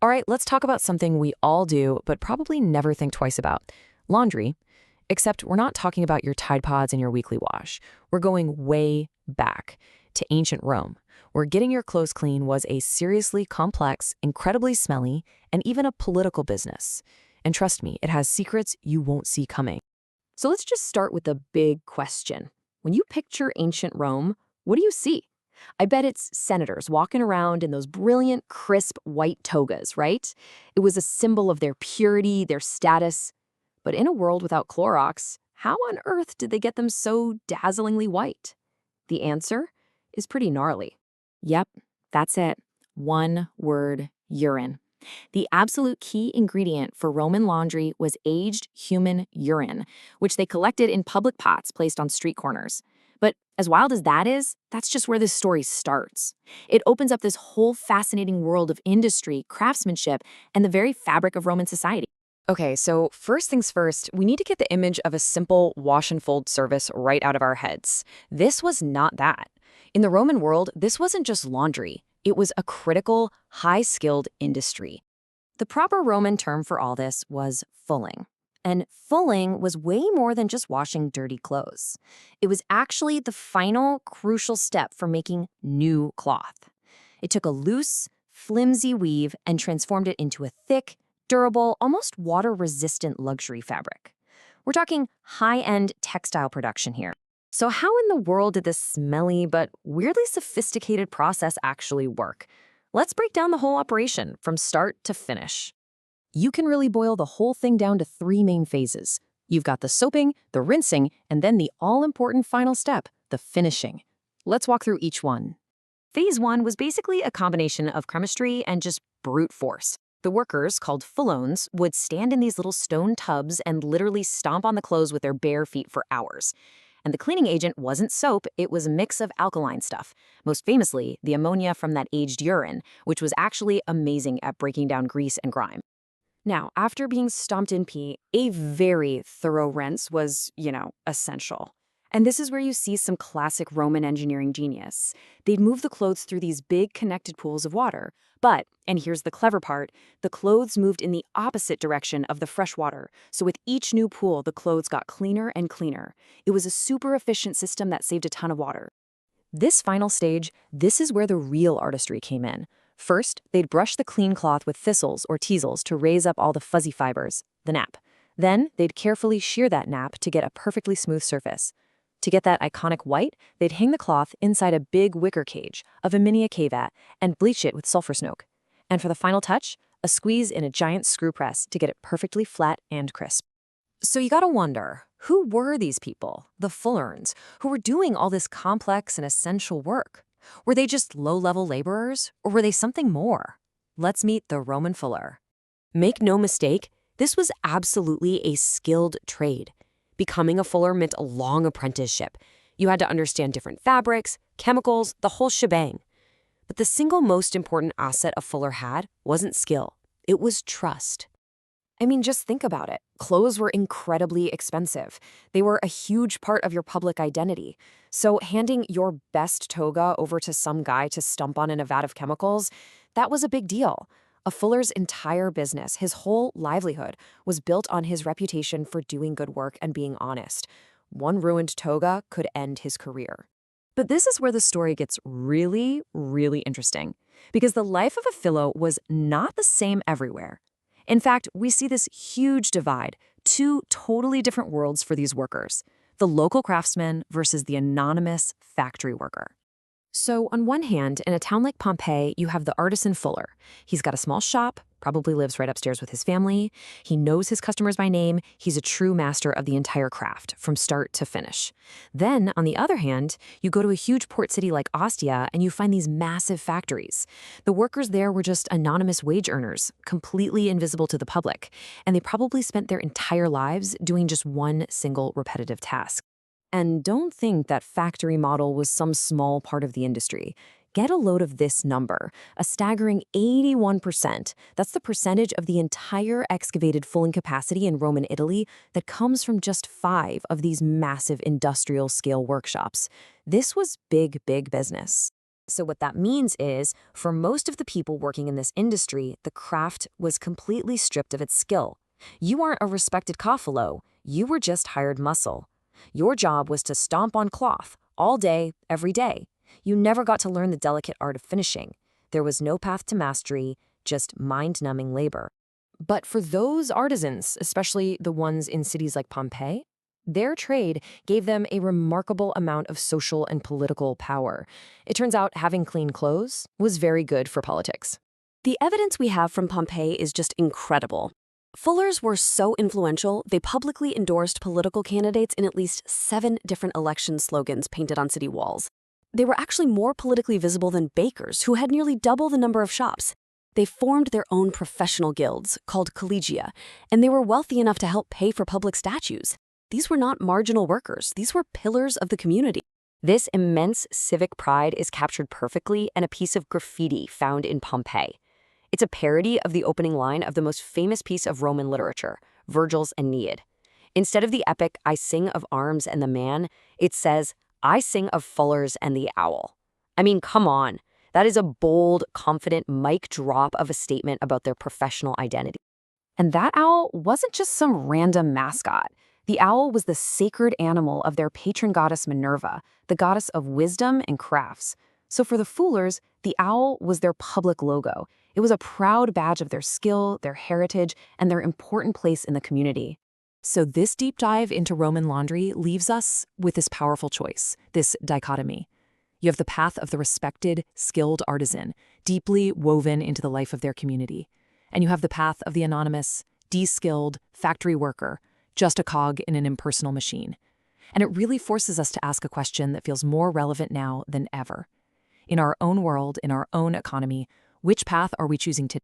All right, let's talk about something we all do, but probably never think twice about laundry. Except we're not talking about your Tide Pods and your weekly wash. We're going way back to ancient Rome, where getting your clothes clean was a seriously complex, incredibly smelly, and even a political business. And trust me, it has secrets you won't see coming. So let's just start with the big question. When you picture ancient Rome, what do you see? I bet it's senators walking around in those brilliant, crisp white togas, right? It was a symbol of their purity, their status. But in a world without Clorox, how on earth did they get them so dazzlingly white? The answer is pretty gnarly. Yep, that's it. One word: urine. The absolute key ingredient for Roman laundry was aged human urine, which they collected in public pots placed on street corners. But as wild as that is, that's just where this story starts. It opens up this whole fascinating world of industry, craftsmanship, and the very fabric of Roman society. Okay, so first things first, we need to get the image of a simple wash and fold service right out of our heads. This was not that. In the Roman world, this wasn't just laundry. It was a critical, high-skilled industry. The proper Roman term for all this was fulling. And fulling was way more than just washing dirty clothes. It was actually the final crucial step for making new cloth. It took a loose, flimsy weave and transformed it into a thick, durable, almost water-resistant luxury fabric. We're talking high-end textile production here. So how in the world did this smelly but weirdly sophisticated process actually work? Let's break down the whole operation from start to finish. You can really boil the whole thing down to three main phases. You've got the soaping, the rinsing, and then the all-important final step, the finishing. Let's walk through each one. Phase 1 was basically a combination of chemistry and just brute force. The workers, called fullones, would stand in these little stone tubs and literally stomp on the clothes with their bare feet for hours. And the cleaning agent wasn't soap, it was a mix of alkaline stuff, most famously the ammonia from that aged urine, which was actually amazing at breaking down grease and grime. Now, after being stomped in pee, a very thorough rinse was, essential. And this is where you see some classic Roman engineering genius. They'd move the clothes through these big connected pools of water. But, and here's the clever part, the clothes moved in the opposite direction of the fresh water. So with each new pool, the clothes got cleaner and cleaner. It was a super efficient system that saved a ton of water. This final stage, this is where the real artistry came in. First, they'd brush the clean cloth with thistles or teasels to raise up all the fuzzy fibers, the nap. Then, they'd carefully shear that nap to get a perfectly smooth surface. To get that iconic white, they'd hang the cloth inside a big wicker cage of a mini vat and bleach it with sulfur smoke. And for the final touch, a squeeze in a giant screw press to get it perfectly flat and crisp. So you gotta wonder, who were these people, the fullerns, who were doing all this complex and essential work? Were they just low-level laborers, or were they something more? Let's meet the Roman fuller. Make no mistake, this was absolutely a skilled trade. Becoming a fuller meant a long apprenticeship. You had to understand different fabrics, chemicals, the whole shebang. But the single most important asset a fuller had wasn't skill. It was trust. I mean, just think about it. Clothes were incredibly expensive. They were a huge part of your public identity. So handing your best toga over to some guy to stump on in a vat of chemicals, that was a big deal. A fuller's entire business, his whole livelihood, was built on his reputation for doing good work and being honest. One ruined toga could end his career. But this is where the story gets really, really interesting, because the life of a filo was not the same everywhere. In fact, we see this huge divide, two totally different worlds for these workers, the local craftsman versus the anonymous factory worker. So on one hand, in a town like Pompeii, you have the artisan fuller. He's got a small shop, probably lives right upstairs with his family. He knows his customers by name. He's a true master of the entire craft, from start to finish. Then, on the other hand, you go to a huge port city like Ostia, and you find these massive factories. The workers there were just anonymous wage earners, completely invisible to the public, and they probably spent their entire lives doing just one single repetitive task. And don't think that factory model was some small part of the industry. Get a load of this number, a staggering 81%. That's the percentage of the entire excavated fulling capacity in Roman Italy that comes from just 5 of these massive industrial-scale workshops. This was big, big business. So what that means is, for most of the people working in this industry, the craft was completely stripped of its skill. You aren't a respected kafalo, you were just hired muscle. Your job was to stomp on cloth, all day, every day. You never got to learn the delicate art of finishing. There was no path to mastery, just mind-numbing labor. But for those artisans, especially the ones in cities like Pompeii, their trade gave them a remarkable amount of social and political power. It turns out having clean clothes was very good for politics. The evidence we have from Pompeii is just incredible. Fullers were so influential, they publicly endorsed political candidates in at least 7 different election slogans painted on city walls. They were actually more politically visible than bakers, who had nearly double the number of shops. They formed their own professional guilds, called collegia, and they were wealthy enough to help pay for public statues. These were not marginal workers, these were pillars of the community. This immense civic pride is captured perfectly in a piece of graffiti found in Pompeii. It's a parody of the opening line of the most famous piece of Roman literature, Virgil's Aeneid. Instead of the epic, "I sing of arms and the man," it says, "I sing of fullers and the owl." I mean, come on. That is a bold, confident mic drop of a statement about their professional identity. And that owl wasn't just some random mascot. The owl was the sacred animal of their patron goddess Minerva, the goddess of wisdom and crafts. So for the Foolers, the owl was their public logo. It was a proud badge of their skill, their heritage, and their important place in the community. So this deep dive into Roman laundry leaves us with this powerful choice, this dichotomy. You have the path of the respected, skilled artisan, deeply woven into the life of their community. And you have the path of the anonymous, de-skilled factory worker, just a cog in an impersonal machine. And it really forces us to ask a question that feels more relevant now than ever. In our own world, in our own economy, which path are we choosing to